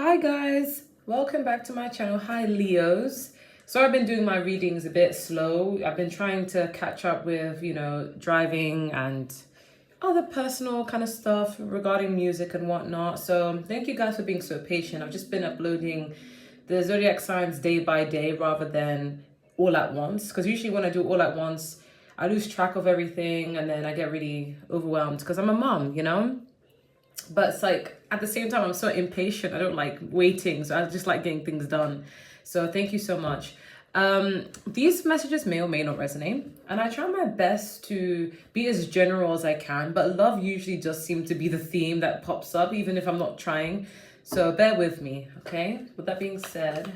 Hi guys, welcome back to my channel. Hi Leos. So I've been doing my readings a bit slow. I've been trying to catch up with, driving and other personal kind of stuff regarding music and whatnot. So thank you guys for being so patient. I've just been uploading the zodiac signs day by day rather than all at once. Because usually when I do all at once, I lose track of everything and then I get really overwhelmed because I'm a mom. But it's like at the same time I'm so impatient. I don't like waiting, so I just like getting things done. So thank you so much. These messages may or may not resonate, and I try my best to be as general as I can, but love usually does seem to be the theme that pops up even if I'm not trying, so bear with me. Okay, with that being said,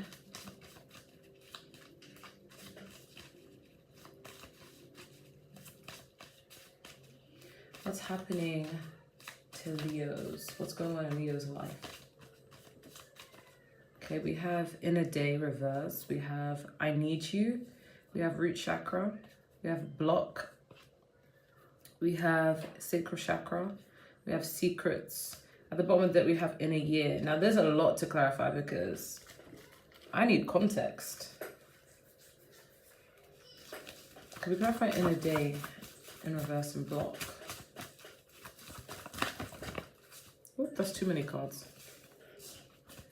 what's happening to Leo's? What's going on in Leo's life? Okay, we have inner day reverse. We have I need you. We have root chakra. We have block. We have sacral chakra. We have secrets. At the bottom of that, we have inner year. Now, there's a lot to clarify because I need context. Can we clarify inner day in reverse and block? Oh, that's too many cards.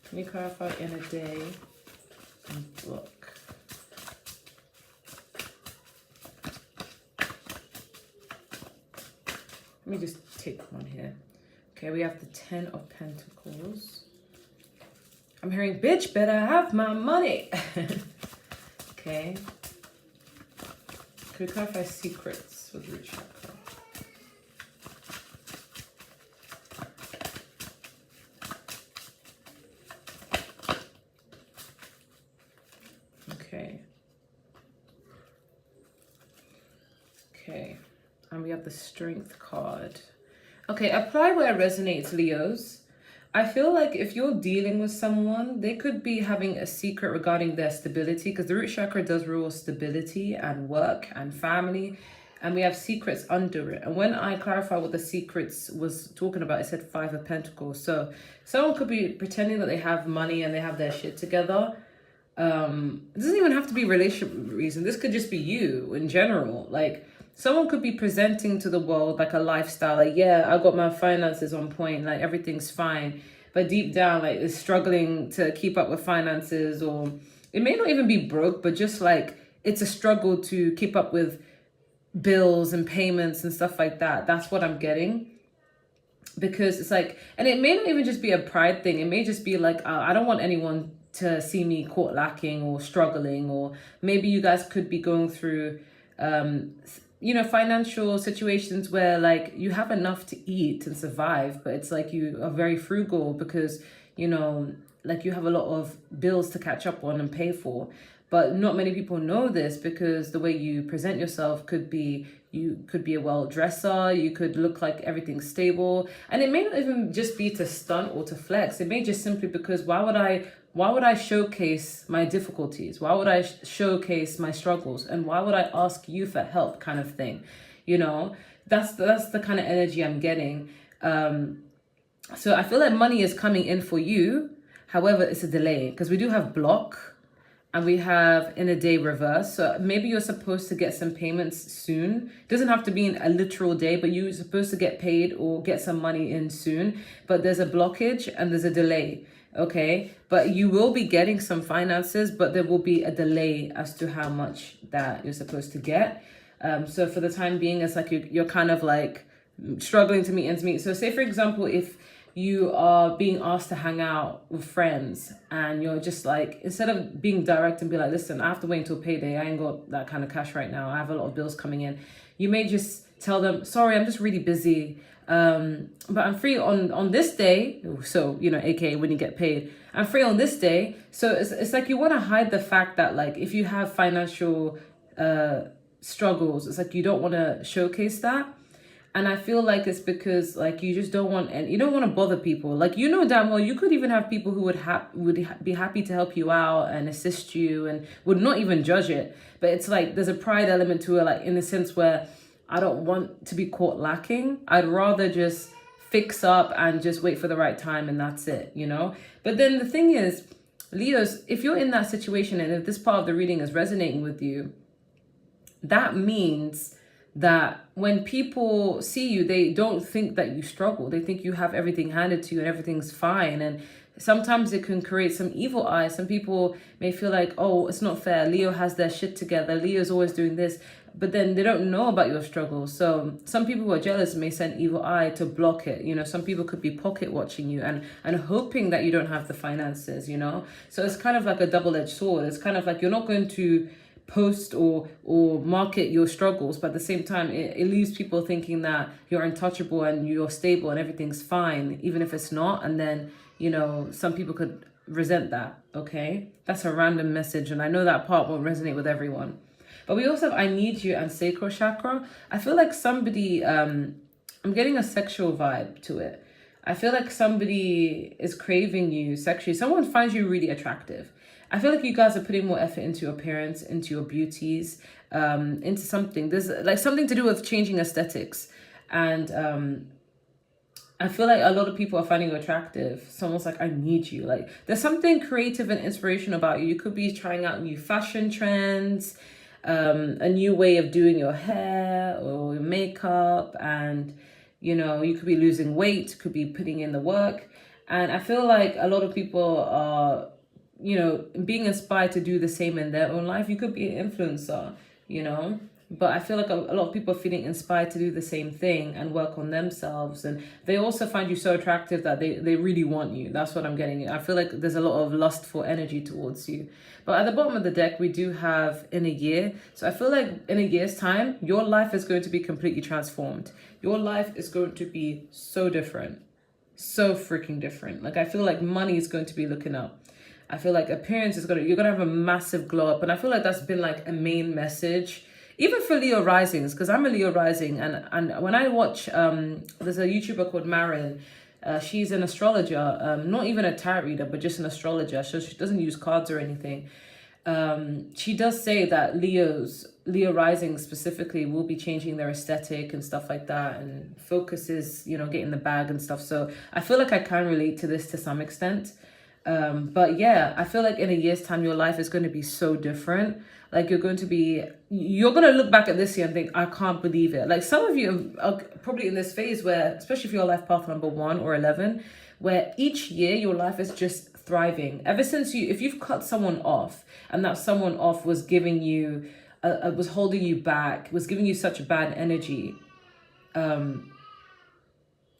Can you clarify inner day and block? Let me just take one here. Okay, we have the 10 of Pentacles. I'm hearing, bitch, better have my money. Okay. Can we clarify secrets with root chakra? Okay, and we have the Strength card. Okay, apply where it resonates, Leos. I feel like if you're dealing with someone, they could be having a secret regarding their stability, because the root chakra does rule stability and work and family, and we have secrets under it. And when I clarify what the secrets was talking about, it said 5 of Pentacles. So someone could be pretending that they have money and they have their shit together. It doesn't even have to be relationship reason. This could just be you in general. Like, someone could be presenting to the world like a lifestyle, like, yeah, I got my finances on point, like everything's fine, but deep down, like, is struggling to keep up with finances, or it may not even be broke, but just like it's a struggle to keep up with bills and payments and stuff like that. That's what I'm getting. Because it's like, and it may not even just be a pride thing. It may just be like, I don't want anyone to see me caught lacking or struggling, or maybe you guys could be going through financial situations where like you have enough to eat and survive, but it's like you are very frugal because like you have a lot of bills to catch up on and pay for. But not many people know this, because the way you present yourself could be, you could be a well dresser, you could look like everything's stable, and it may not even just be to stunt or to flex. It may just simply because why would I showcase my difficulties? Why would I showcase my struggles? And why would I ask you for help, kind of thing? That's the kind of energy I'm getting. So I feel like money is coming in for you. However, it's a delay, because we do have block and we have inner day reverse. So maybe you're supposed to get some payments soon. It doesn't have to be in a literal day, but you're supposed to get paid or get some money in soon. But there's a blockage and there's a delay. Okay, but you will be getting some finances, but there will be a delay as to how much that you're supposed to get. So for the time being, it's like you're kind of like struggling to meet ends meet. So say, for example, if you are being asked to hang out with friends and you're just like, instead of being direct and be like, listen, I have to wait until payday, I ain't got that kind of cash right now, I have a lot of bills coming in, you may just tell them, sorry, I'm just really busy, but I'm free on this day. So, aka when you get paid, I'm free on this day. So it's like you want to hide the fact that, like, if you have financial struggles, it's like you don't want to showcase that. And I feel like it's because, like, you just don't want, and you don't want to bother people. Like, damn well, you could even have people who would be happy to help you out and assist you and would not even judge it. But it's like there's a pride element to it, like in the sense where I don't want to be caught lacking. I'd rather just fix up and just wait for the right time and that's it, you know? But then the thing is, Leos, if you're in that situation and if this part of the reading is resonating with you, that means that when people see you, they don't think that you struggle. They think you have everything handed to you and everything's fine. And sometimes it can create some evil eye. Some people may feel like, oh, it's not fair. Leo has their shit together. Leo's always doing this. But then they don't know about your struggle. So some people who are jealous may send evil eye to block it. You know, some people could be pocket watching you and hoping that you don't have the finances, you know. So it's kind of like a double-edged sword. It's kind of like you're not going to post or market your struggles, but at the same time it leaves people thinking that you're untouchable and you're stable and everything's fine, even if it's not. And then, you know, some people could resent that. Okay, that's a random message, and I know that part won't resonate with everyone. But we also have I need you and sacral chakra. I feel like somebody I'm getting a sexual vibe to it. I feel like somebody is craving you sexually. Someone finds you really attractive. I feel like you guys are putting more effort into your appearance, into your beauties, into something. There's like something to do with changing aesthetics. And I feel like a lot of people are finding you attractive. Someone's like, I need you. Like there's something creative and inspirational about you. You could be trying out new fashion trends, a new way of doing your hair or your makeup. And, you know, you could be losing weight, could be putting in the work. And I feel like a lot of people are, you know, being inspired to do the same in their own life. You could be an influencer, you know, but I feel like a lot of people are feeling inspired to do the same thing and work on themselves. And they also find you so attractive that they really want you. That's what I'm getting. I feel like there's a lot of lustful energy towards you. But at the bottom of the deck, we do have in a year. So I feel like in a year's time, your life is going to be completely transformed. Your life is going to be so different. So freaking different. Like I feel like money is going to be looking up. I feel like appearance is you're gonna have a massive glow up. And I feel like that's been like a main message, even for Leo risings, because I'm a Leo rising. And when I watch, there's a YouTuber called Marin. She's an astrologer, not even a tarot reader, but just an astrologer. So she doesn't use cards or anything. She does say that Leo rising specifically will be changing their aesthetic and stuff like that, and focuses, you know, getting the bag and stuff. So I feel like I can relate to this to some extent. But yeah, I feel like in a year's time, your life is going to be so different. Like you're going to look back at this year and think, I can't believe it. Like some of you are probably in this phase where, especially if you're life path number 1 or 11, where each year your life is just thriving. Ever since if you've cut someone off and that someone off was giving you, was holding you back, was giving you such a bad energy.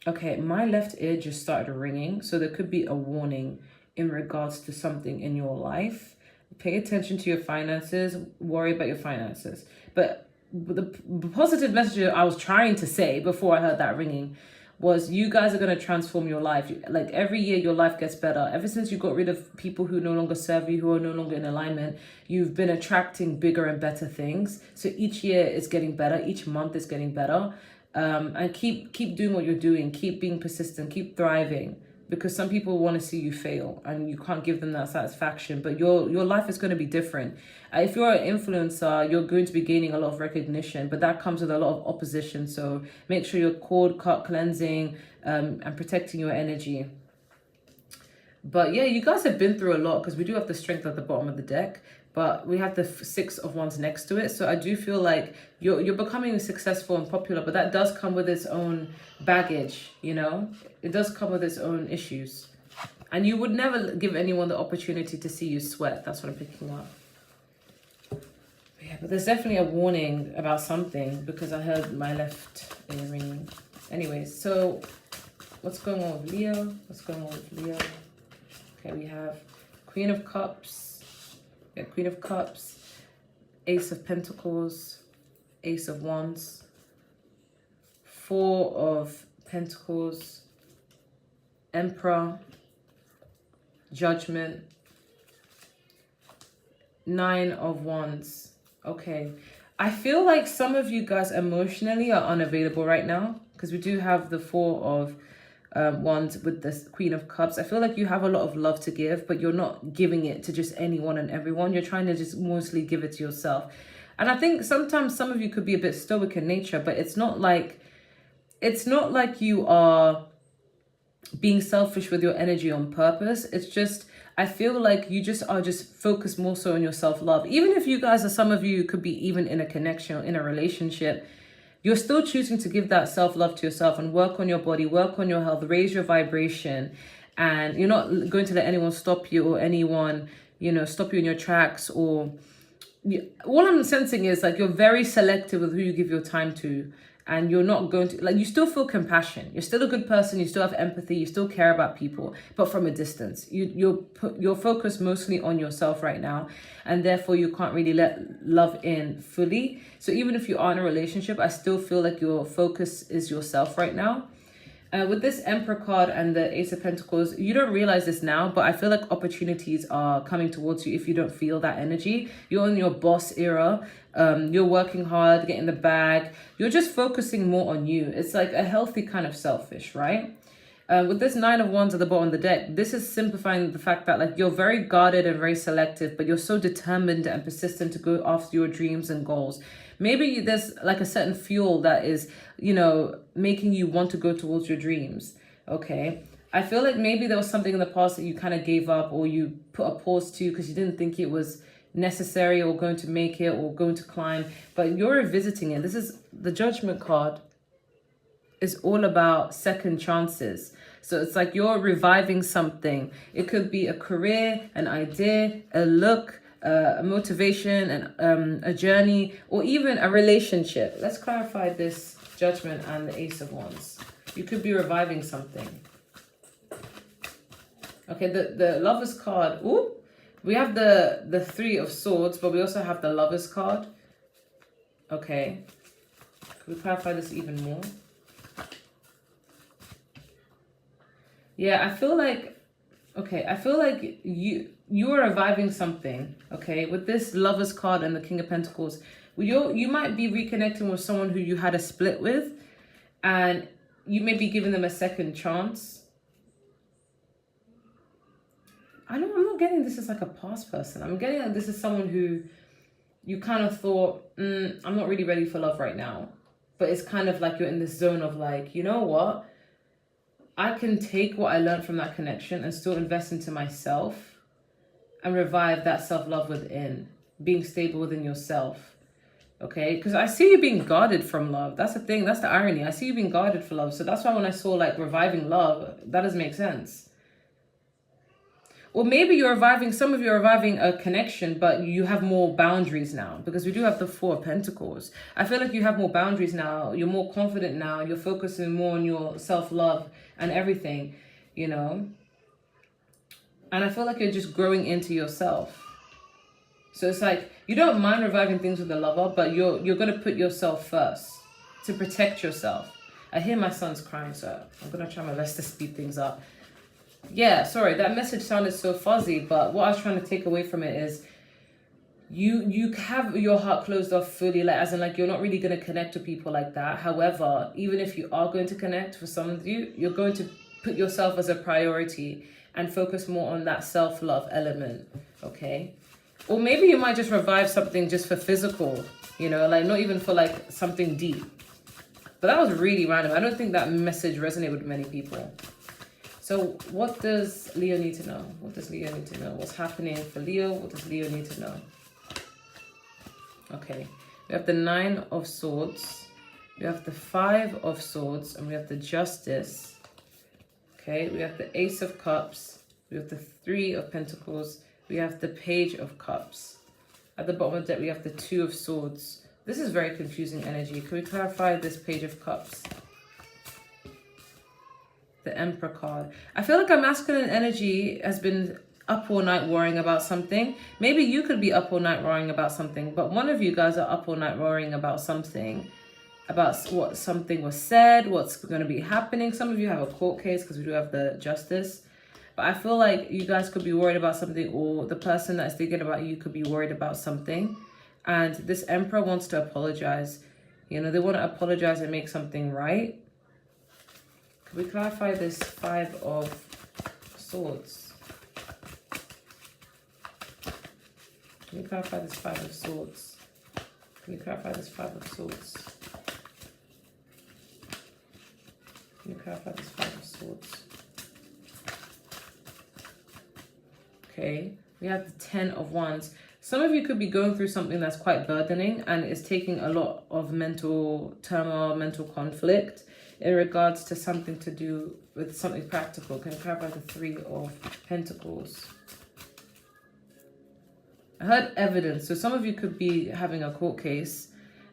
Okay, my left ear just started ringing. So there could be a warning in regards to something in your life. Pay attention to your finances, worry about your finances. But the positive message I was trying to say before I heard that ringing was you guys are going to transform your life. Like every year your life gets better. Ever since you got rid of people who no longer serve you, who are no longer in alignment, you've been attracting bigger and better things. So each year is getting better. Each month is getting better. And keep doing what you're doing. Keep being persistent. Keep thriving. Because some people want to see you fail and you can't give them that satisfaction. But your life is going to be different. If you're an influencer, you're going to be gaining a lot of recognition, but that comes with a lot of opposition. So make sure you're cord cut, cleansing, and protecting your energy. But yeah, you guys have been through a lot because we do have the Strength at the bottom of the deck, but we have the 6 of Wands next to it. So I do feel like you're becoming successful and popular, but that does come with its own baggage, you know? It does come with its own issues. And you would never give anyone the opportunity to see you sweat. That's what I'm picking up. Yeah, but there's definitely a warning about something because I heard my left ear ringing. Anyways, so what's going on with Leo? What's going on with Leo? Okay, we have Queen of Cups. Yeah, Queen of Cups. Ace of Pentacles. Ace of Wands. 4 of Pentacles. Emperor. Judgment. 9 of Wands. Okay. I feel like some of you guys emotionally are unavailable right now because we do have the 4 of Wands with the Queen of Cups. I feel like you have a lot of love to give, but you're not giving it to just anyone and everyone. You're trying to just mostly give it to yourself. And I think sometimes some of you could be a bit stoic in nature, but it's not like you are being selfish with your energy on purpose. It's just, I feel like you just are just focused more so on your self-love. Even if you guys are, some of you could be even in a connection or in a relationship, you're still choosing to give that self-love to yourself and work on your body, work on your health, raise your vibration. And you're not going to let anyone stop you, or anyone, stop you in your tracks. Or all I'm sensing is like you're very selective with who you give your time to. And you're not going to, like, you still feel compassion. You're still a good person. You still have empathy. You still care about people, but from a distance. You're focused mostly on yourself right now. And therefore you can't really let love in fully. So even if you are in a relationship, I still feel like your focus is yourself right now. With this Emperor card and the Ace of Pentacles, you don't realize this now, but I feel like opportunities are coming towards you if you don't feel that energy. You're in your boss era. You're working hard, getting the bag. You're just focusing more on you. It's like a healthy kind of selfish, right? With this Nine of Wands at the bottom of the deck, this is simplifying the fact that like you're very guarded and very selective, but you're so determined and persistent to go after your dreams and goals. Maybe there's like a certain fuel that is, making you want to go towards your dreams. Okay. I feel like maybe there was something in the past that you kind of gave up, or you put a pause to because you didn't think it was necessary or going to make it or going to climb, but you're revisiting it. This is the Judgment card. Is all about second chances. So it's like you're reviving something. It could be a career, an idea, a look, a motivation, and a journey, or even a relationship. Let's clarify this Judgment and the Ace of Wands. You could be reviving something. Okay, the Lovers card. Ooh, we have the Three of Swords, but we also have the Lovers card. Okay, can we clarify this even more? Yeah, I feel like you are reviving something, okay? With this Lovers card and the King of Pentacles, you might be reconnecting with someone who you had a split with, and you may be giving them a second chance. I'm not getting this as like a past person. I'm getting like this is someone who you kind of thought, I'm not really ready for love right now. But it's kind of like you're in this zone of like, you know what? I can take what I learned from that connection and still invest into myself and revive that self-love within, being stable within yourself. Okay? Because I see you being guarded from love. That's the thing. That's the irony. I see you being guarded for love. So that's why when I saw like reviving love, that doesn't make sense. Or maybe some of you are reviving a connection, but you have more boundaries now, because we do have the Four of Pentacles. I feel like you have more boundaries now. You're more confident now. You're focusing more on your self-love and everything, And I feel like you're just growing into yourself. So it's like, you don't mind reviving things with a lover, but you're going to put yourself first to protect yourself. I hear my son's crying, so I'm going to try my best to speed things up. Yeah, sorry, that message sounded so fuzzy, but what I was trying to take away from it is you have your heart closed off fully, like as in like you're not really going to connect with people like that. However, even if you are going to connect with some of you, you're going to put yourself as a priority and focus more on that self-love element, okay? Or maybe you might just revive something just for physical, like not even for like something deep. But that was really random. I don't think that message resonated with many people. So what does Leo need to know? What does Leo need to know? What's happening for Leo? What does Leo need to know? Okay, we have the Nine of Swords. We have the Five of Swords. And we have the Justice. Okay, we have the Ace of Cups. We have the Three of Pentacles. We have the Page of Cups. At the bottom of the deck, we have the Two of Swords. This is very confusing energy. Can we clarify this Page of Cups? The Emperor card. I feel like a masculine energy has been up all night worrying about something. Maybe you could be up all night worrying about something, but one of you guys are up all night worrying about something, about what something was said, what's going to be happening. Some of you have a court case because we do have the Justice. But I feel like you guys could be worried about something, or the person that's thinking about you could be worried about something. And this Emperor wants to apologize. They want to apologize and make something right. Could we clarify this Five of Swords? Can we clarify this Five of Swords? Can we clarify this Five of Swords? Can we clarify this Five of Swords? Okay, we have the 10 of Wands. Some of you could be going through something that's quite burdening and is taking a lot of mental turmoil, mental conflict in regards to something to do with something practical. Can you clarify the 3 of Pentacles? I heard evidence. So some of you could be having a court case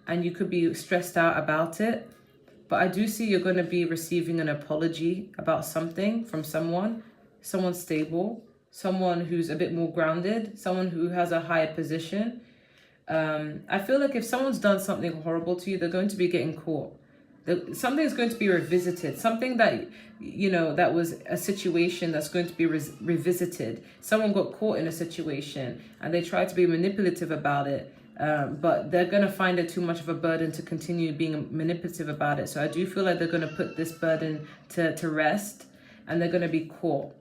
and you could be stressed out about it. But I do see you're going to be receiving an apology about something from someone stable, someone who's a bit more grounded, someone who has a higher position. I feel like if someone's done something horrible to you, they're going to be getting caught. Something's going to be revisited. Something that, you know, that was a situation that's going to be revisited. Someone got caught in a situation and they tried to be manipulative about it. But they're going to find it too much of a burden to continue being manipulative about it. So I do feel like they're going to put this burden to rest and they're going to be caught.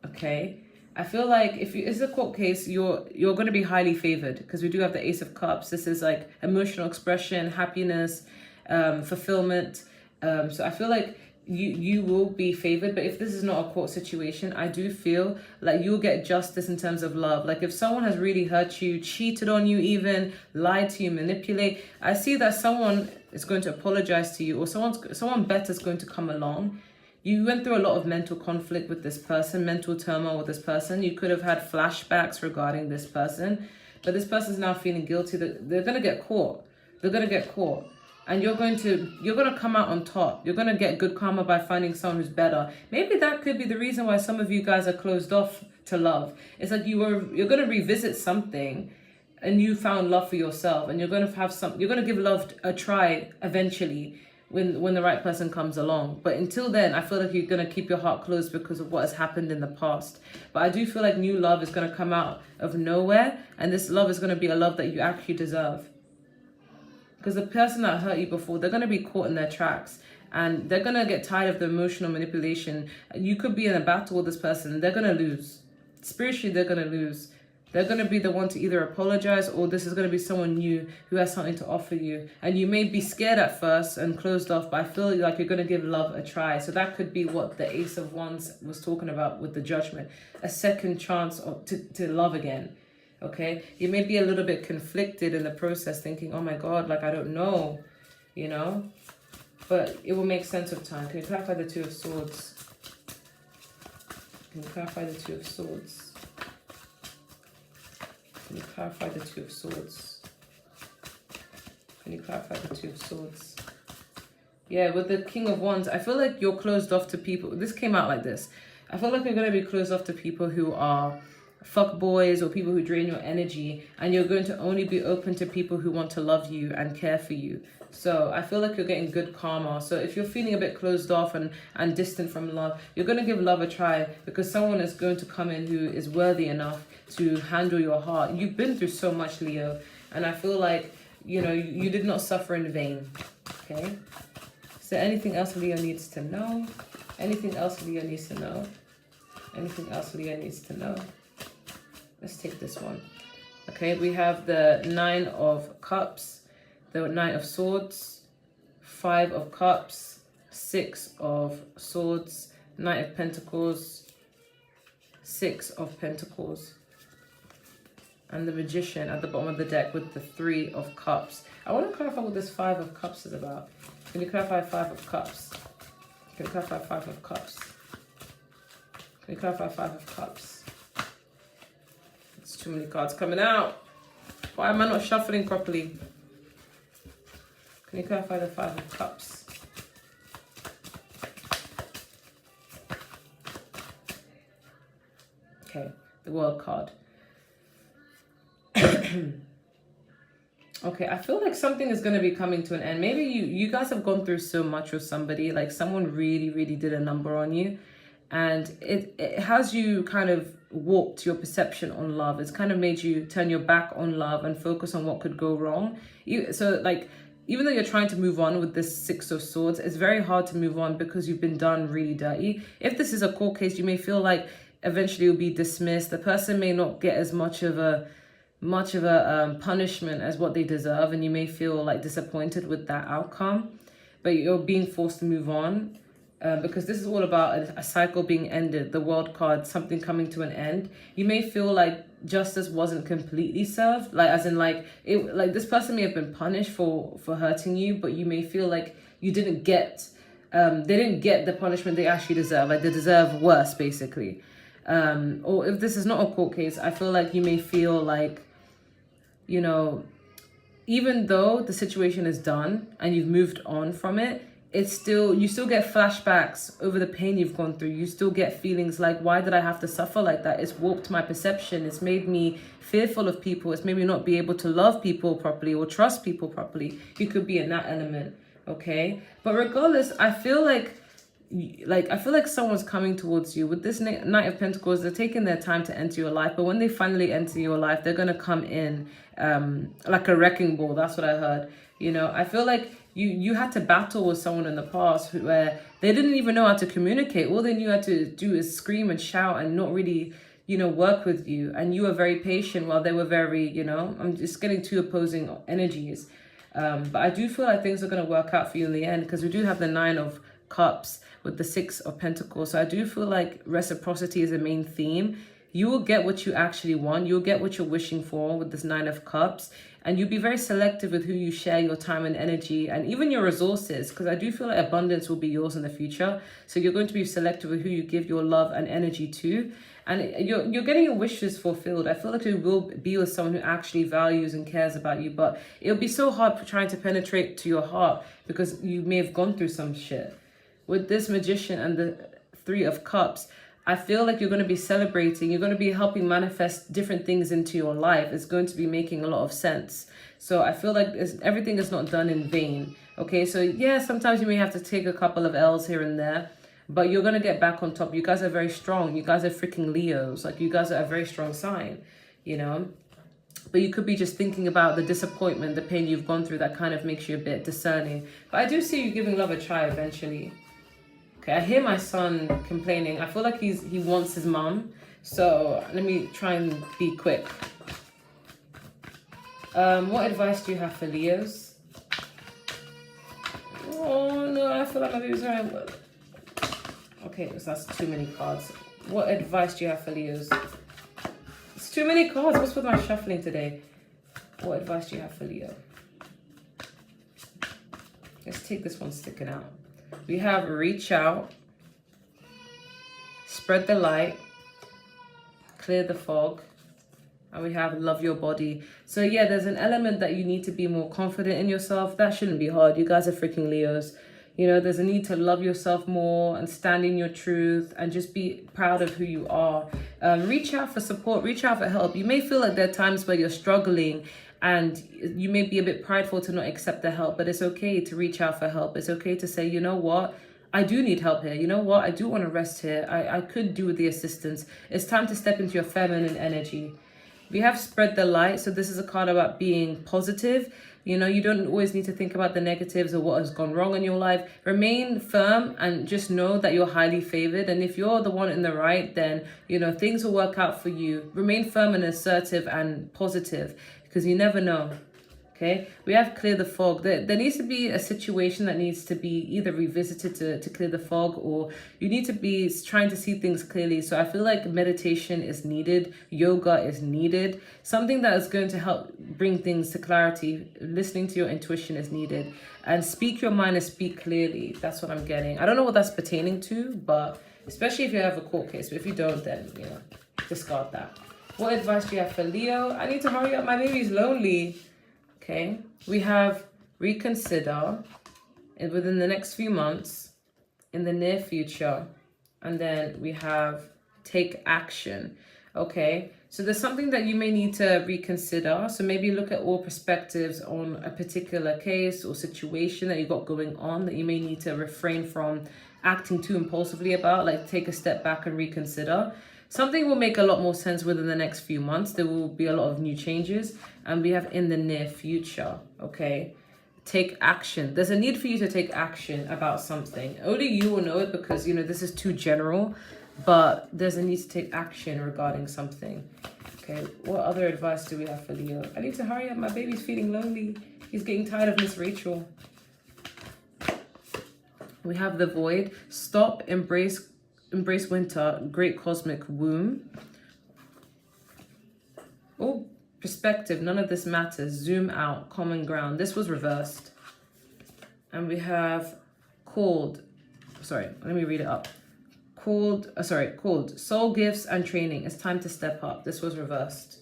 Okay. I feel like if it's a court case, you're going to be highly favored because we do have the Ace of Cups. This is like emotional expression, happiness, fulfillment. So I feel like you will be favored. But if this is not a court situation, I do feel like you'll get justice in terms of love. Like if someone has really hurt you, cheated on you, even lied to you, manipulate, I see that someone is going to apologize to you, or someone better is going to come along. You went through a lot of mental conflict with this person, mental turmoil with this person. You could have had flashbacks regarding this person, but this person's now feeling guilty. They're going to get caught. They're going to get caught. And you're going to come out on top. You're going to get good karma by finding someone who's better. Maybe that could be the reason why some of you guys are closed off to love. It's like you're going to revisit something and you found love for yourself, and you're going to give love a try eventually when the right person comes along. But until then, I feel like you're going to keep your heart closed because of what has happened in the past. But I do feel like new love is going to come out of nowhere, and this love is going to be a love that you actually deserve. Because the person that hurt you before, they're going to be caught in their tracks, and they're going to get tired of the emotional manipulation. You could be in a battle with this person. They're going to lose. Spiritually, they're going to lose. They're going to be the one to either apologize, or this is going to be someone new who has something to offer you. And you may be scared at first and closed off, but I feel like you're going to give love a try. So that could be what the Ace of Wands was talking about with the Judgment. A second chance to love again. Okay? You may be a little bit conflicted in the process, thinking, oh my God, like I don't know, you know? But it will make sense of time. Can you clarify the Two of Swords? Can you clarify the Two of Swords? Can you clarify the Two of Swords? Can you clarify the Two of Swords? Yeah, with the King of Wands, I feel like you're closed off to people. This came out like this. I feel like you're going to be closed off to people who are fuck boys or people who drain your energy, and you're going to only be open to people who want to love you and care for you. So I feel like you're getting good karma. So if you're feeling a bit closed off and distant from love, you're going to give love a try, because someone is going to come in who is worthy enough to handle your heart. You've been through so much, Leo, and I feel like, you know, you did not suffer in vain. Okay? Is there anything else Leo needs to know? Anything else Leo needs to know? Anything else Leo needs to know? Let's take this one. Okay, we have the Nine of Cups, the Knight of Swords, Five of Cups, Six of Swords, Knight of Pentacles, Six of Pentacles, and the Magician at the bottom of the deck with the Three of Cups. I want to clarify what this Five of Cups is about. Can you clarify Five of Cups? Can you clarify Five of Cups? Can you clarify Five of Cups? It's too many cards coming out. Why am I not shuffling properly? Can you clarify the Five of Cups? Okay, the World card. Okay, I feel like something is going to be coming to an end. Maybe you guys have gone through so much with somebody, like someone really, really did a number on you. And it has you kind of warped your perception on love. It's kind of made you turn your back on love and focus on what could go wrong. So like, even though you're trying to move on with this Six of Swords, it's very hard to move on because you've been done really dirty. If this is a court case, you may feel like eventually you'll be dismissed. The person may not get as much of a punishment as what they deserve, and you may feel like disappointed with that outcome, but you're being forced to move on. because this is all about a cycle being ended. The World card, something coming to an end. You may feel like justice wasn't completely served, like as in like it, like this person may have been punished for hurting you, but you may feel like you didn't get, they didn't get the punishment they actually deserve. Like they deserve worse, basically. Or if this is not a court case, I feel like you may feel like, you know, even though the situation is done and you've moved on from it, it's still, you still get flashbacks over the pain you've gone through. You still get feelings like, why did I have to suffer like that? It's warped my perception. It's made me fearful of people. It's made me not be able to love people properly or trust people properly. You could be in that element, okay? But regardless, I feel like someone's coming towards you with this Knight of Pentacles. They're taking their time to enter your life, but when they finally enter your life, they're gonna come in like a wrecking ball. That's what I heard. You know, I feel like you had to battle with someone in the past where they didn't even know how to communicate. All they knew how to do is scream and shout and not really, you know, work with you. And you were very patient while they were very, you know, I'm just getting two opposing energies. But I do feel like things are going to work out for you in the end, because we do have the 9 of Cups with the 6 of Pentacles. So I do feel like reciprocity is a main theme. You will get what you actually want. You'll get what you're wishing for with this 9 of Cups. And you'll be very selective with who you share your time and energy and even your resources, because I do feel like abundance will be yours in the future. So you're going to be selective with who you give your love and energy to. And you're getting your wishes fulfilled. I feel like you will be with someone who actually values and cares about you. But it'll be so hard for trying to penetrate to your heart because you may have gone through some shit. With this Magician and the 3 of Cups, I feel like you're going to be celebrating. You're going to be helping manifest different things into your life. It's going to be making a lot of sense. So I feel like everything is not done in vain. Okay, so yeah, sometimes you may have to take a couple of L's here and there, but you're going to get back on top. You guys are very strong. You guys are freaking Leos. Like, you guys are a very strong sign, you know. But you could be just thinking about the disappointment, the pain you've gone through that kind of makes you a bit discerning. But I do see you giving love a try eventually. Okay, I hear my son complaining. I feel like he wants his mom. So let me try and be quick. What advice do you have for Leos? Oh no, I feel like my baby's right. Okay, so that's too many cards. What advice do you have for Leos? It's too many cards. What's with my shuffling today? What advice do you have for Leo? Let's take this one sticking out. We have reach out, spread the light, clear the fog, and we have love your body. So yeah, there's an element that you need to be more confident in yourself. That shouldn't be hard. You guys are freaking Leos. You know, there's a need to love yourself more and stand in your truth and just be proud of who you are. Reach out for support, reach out for help. You may feel like there are times where you're struggling and you may be a bit prideful to not accept the help, but it's okay to reach out for help. It's okay to say, you know what? I do need help here. You know what? I do want to rest here. I could do with the assistance. It's time to step into your feminine energy. We have spread the light. So this is a card about being positive. You know, you don't always need to think about the negatives or what has gone wrong in your life. Remain firm and just know that you're highly favored. And if you're the one in the right, then, you know, things will work out for you. Remain firm and assertive and positive, because you never know. Okay, we have clear the fog. There needs to be a situation that needs to be either revisited to clear the fog, or you need to be trying to see things clearly. So I feel like meditation is needed. Yoga is needed. Something that is going to help bring things to clarity. Listening to your intuition is needed. And speak your mind and speak clearly. That's what I'm getting. I don't know what that's pertaining to, but especially if you have a court case. But if you don't, then, you know, discard that. What advice do you have for Leo? I need to hurry up. My baby's lonely. Okay, we have reconsider within the next few months, in the near future, and then we have take action. Okay, so there's something that you may need to reconsider. So maybe look at all perspectives on a particular case or situation that you got going on that you may need to refrain from acting too impulsively about, like take a step back and reconsider. Something will make a lot more sense within the next few months. There will be a lot of new changes. And we have in the near future, okay? Take action. There's a need for you to take action about something. Only you will know it because, you know, this is too general. But there's a need to take action regarding something. Okay, what other advice do we have for Leo? I need to hurry up. My baby's feeling lonely. He's getting tired of Miss Rachel. We have the Void. Stop, embrace winter, great cosmic womb. Oh, perspective, none of this matters. Zoom out, common ground. This was reversed. And we have called, sorry, let me read it up. Called soul gifts and training. It's time to step up. This was reversed.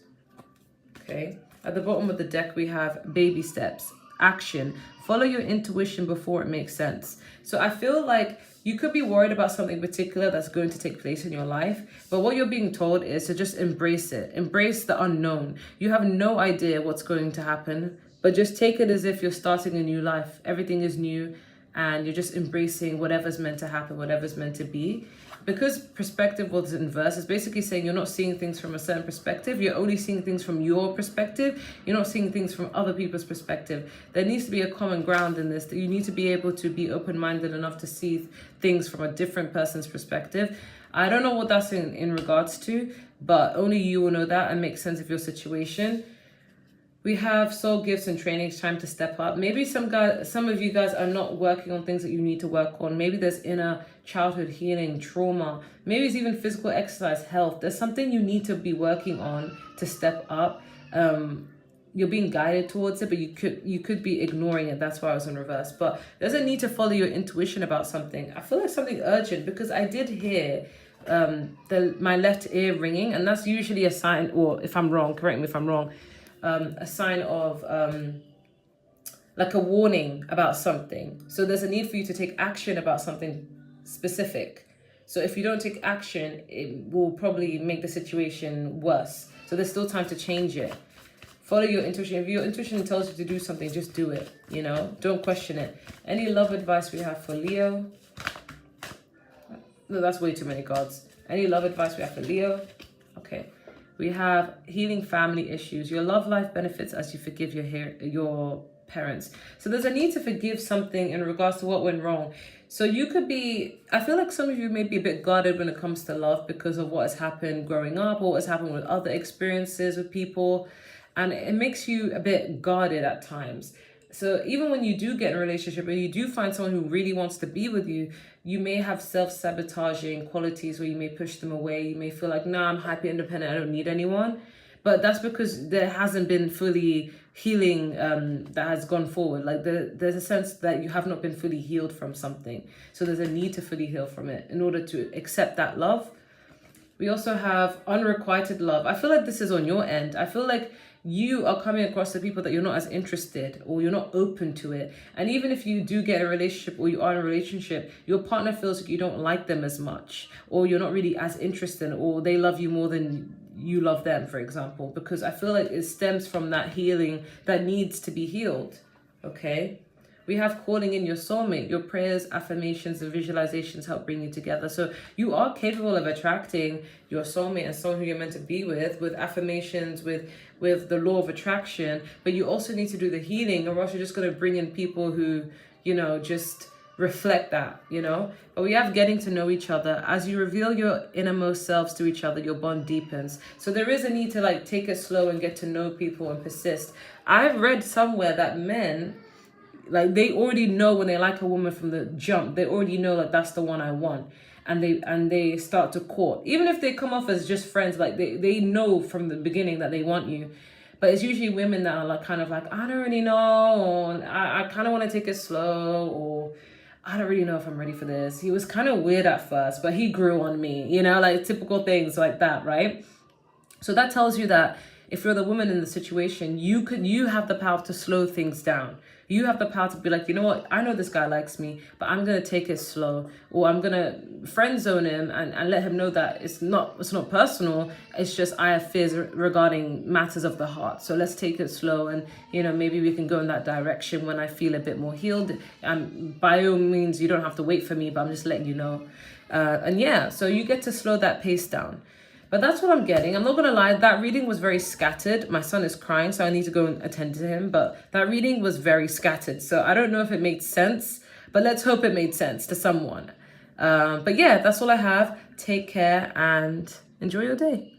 Okay. At the bottom of the deck, we have baby steps, action. Follow your intuition before it makes sense. So I feel like you could be worried about something particular that's going to take place in your life, but what you're being told is to just embrace it. Embrace the unknown. You have no idea what's going to happen, but just take it as if you're starting a new life. Everything is new, and you're just embracing whatever's meant to happen, whatever's meant to be. Because perspective was inverse, it's basically saying you're not seeing things from a certain perspective. You're only seeing things from your perspective. You're not seeing things from other people's perspective. There needs to be a common ground in this. That you need to be able to be open-minded enough to see things from a different person's perspective. I don't know what that's in regards to, but only you will know that and make sense of your situation. We have soul gifts and training. It's time to step up. Maybe some of you guys are not working on things that you need to work on. Maybe there's inner childhood healing, trauma. Maybe it's even physical exercise, health. There's something you need to be working on to step up. You're being guided towards it, but you could be ignoring it. That's why I was in reverse. But there's a need to follow your intuition about something. I feel like something urgent, because I did hear my left ear ringing, and that's usually a sign, or if I'm wrong, correct me if I'm wrong, a sign of like a warning about something. So there's a need for you to take action about something specific. So if you don't take action, it will probably make the situation worse. So there's still time to change it. Follow your intuition. If your intuition tells you to do something, just do it. You know, don't question it. Any love advice we have for Leo? No, that's way too many cards. Any love advice we have for Leo? Okay. We have healing family issues. Your love life benefits as you forgive your parents. So there's a need to forgive something in regards to what went wrong. So you could be, I feel like some of you may be a bit guarded when it comes to love because of what has happened growing up or what has happened with other experiences with people. And it makes you a bit guarded at times. So even when you do get in a relationship or you do find someone who really wants to be with you, you may have self-sabotaging qualities where you may push them away. You may feel like, nah, I'm happy, independent, I don't need anyone. But that's because there hasn't been fully healing that has gone forward. Like there's a sense that you have not been fully healed from something. So there's a need to fully heal from it in order to accept that love. We also have unrequited love. I feel like this is on your end. I feel like you are coming across the people that you're not as interested or you're not open to it. And even if you do get a relationship or you are in a relationship, your partner feels like you don't like them as much or you're not really as interested or they love you more than you love them, for example, because I feel like it stems from that healing that needs to be healed. Okay. We have calling in your soulmate. Your prayers, affirmations, and visualizations help bring you together. So you are capable of attracting your soulmate and someone who you're meant to be with affirmations, with the law of attraction. But you also need to do the healing, or else you're just going to bring in people who, you know, just reflect that, you know. But we have getting to know each other. As you reveal your innermost selves to each other, your bond deepens. So there is a need to like take it slow and get to know people and persist. I've read somewhere that men, like, they already know when they like a woman from the jump. They already know, like, that's the one I want. And they start to court. Even if they come off as just friends, like, they know from the beginning that they want you. But it's usually women that are, like, kind of like, I don't really know. Or, I kind of want to take it slow. Or, I don't really know if I'm ready for this. He was kind of weird at first, but he grew on me. You know, like, typical things like that, right? So that tells you that if you're the woman in the situation, you have the power to slow things down. You have the power to be like, you know what, I know this guy likes me, but I'm going to take it slow. Or I'm going to friend zone him and let him know that it's not personal. It's just I have fears regarding matters of the heart. So let's take it slow. And, you know, maybe we can go in that direction when I feel a bit more healed. And by all means, you don't have to wait for me, but I'm just letting you know. And yeah, so you get to slow that pace down. But that's what I'm getting. I'm not going to lie. That reading was very scattered. My son is crying, so I need to go and attend to him. But that reading was very scattered. So I don't know if it made sense, but let's hope it made sense to someone. But yeah, that's all I have. Take care and enjoy your day.